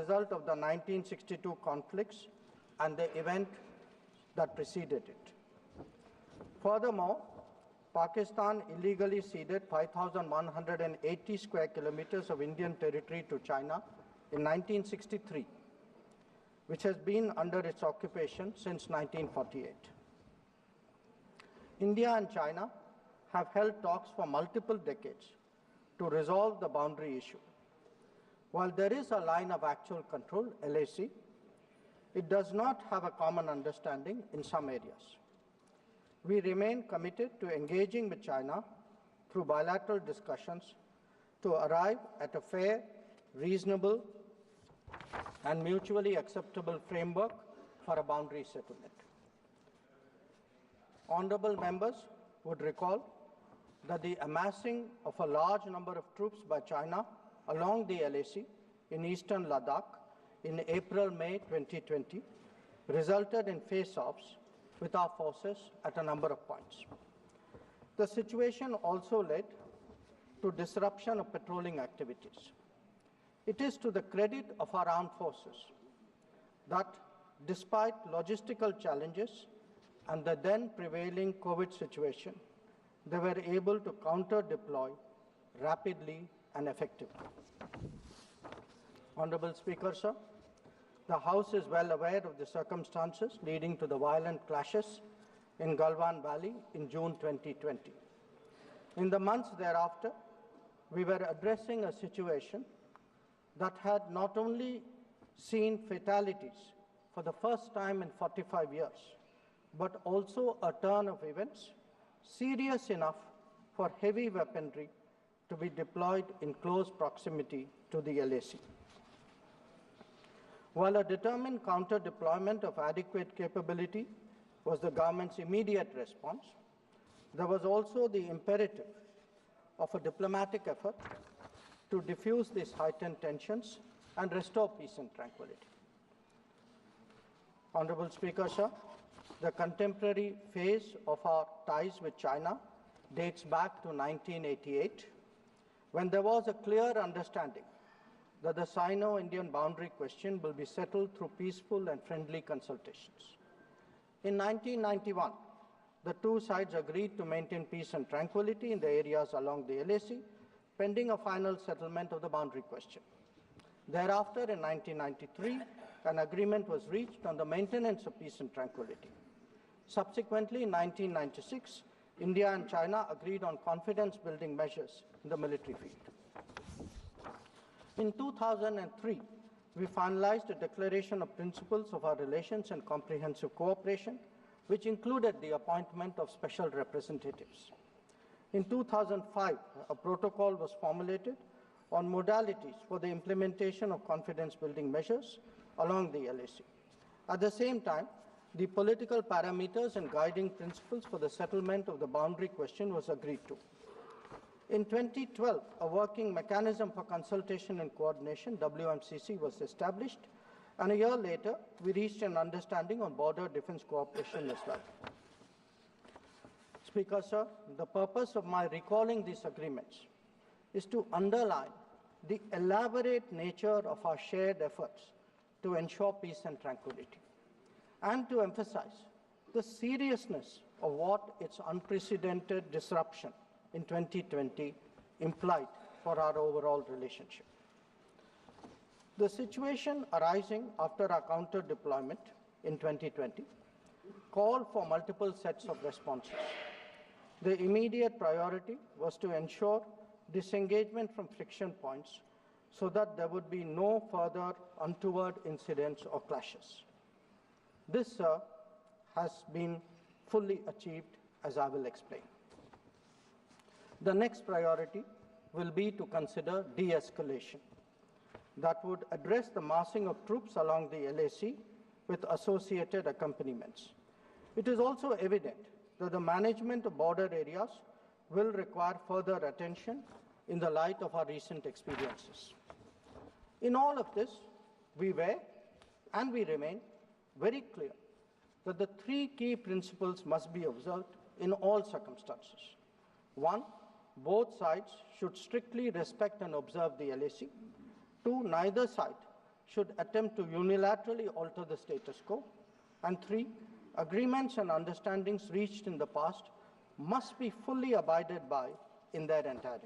result of the 1962 conflicts and the event that preceded it. Furthermore, Pakistan illegally ceded 5,180 square kilometers of Indian territory to China in 1963, which has been under its occupation since 1948. India and China have held talks for multiple decades to resolve the boundary issue. While there is a line of actual control, LAC, it does not have a common understanding in some areas. We remain committed to engaging with China through bilateral discussions to arrive at a fair, reasonable, and mutually acceptable framework for a boundary settlement. Honourable members would recall that the amassing of a large number of troops by China along the LAC in eastern Ladakh in April-May 2020 resulted in face-offs with our forces at a number of points. The situation also led to disruption of patrolling activities. It is to the credit of our armed forces that, despite logistical challenges and the then prevailing COVID situation, they were able to counter-deploy rapidly and effectively. Honourable Speaker, sir, the House is well aware of the circumstances leading to the violent clashes in Galwan Valley in June 2020. In the months thereafter, we were addressing a situation that had not only seen fatalities for the first time in 45 years, but also a turn of events serious enough for heavy weaponry to be deployed in close proximity to the LAC. While a determined counter-deployment of adequate capability was the government's immediate response, there was also the imperative of a diplomatic effort to diffuse these heightened tensions and restore peace and tranquility. Honourable Speaker, sir, the contemporary phase of our ties with China dates back to 1988, when there was a clear understanding that the Sino-Indian boundary question will be settled through peaceful and friendly consultations. In 1991, the two sides agreed to maintain peace and tranquility in the areas along the LAC, pending a final settlement of the boundary question. Thereafter, in 1993, an agreement was reached on the maintenance of peace and tranquility. Subsequently, in 1996, India and China agreed on confidence-building measures in the military field. In 2003, we finalized a declaration of principles of our relations and comprehensive cooperation, which included the appointment of special representatives. In 2005, a protocol was formulated on modalities for the implementation of confidence-building measures along the LAC. At the same time, the political parameters and guiding principles for the settlement of the boundary question was agreed to. In 2012, a working mechanism for consultation and coordination, WMCC, was established, and a year later, we reached an understanding on border defence cooperation as well. Speaker, sir, the purpose of my recalling these agreements is to underline the elaborate nature of our shared efforts to ensure peace and tranquility, and to emphasize the seriousness of what its unprecedented disruption in 2020 implied for our overall relationship. The situation arising after our counter-deployment in 2020 called for multiple sets of responses. The immediate priority was to ensure disengagement from friction points so that there would be no further untoward incidents or clashes. This, sir, has been fully achieved, as I will explain. The next priority will be to consider de-escalation that would address the massing of troops along the LAC with associated accompaniments. It is also evident that the management of border areas will require further attention in the light of our recent experiences. In all of this, we were and we remain very clear that the three key principles must be observed in all circumstances. One, both sides should strictly respect and observe the LAC. Two, neither side should attempt to unilaterally alter the status quo. And 3, agreements and understandings reached in the past must be fully abided by in their entirety.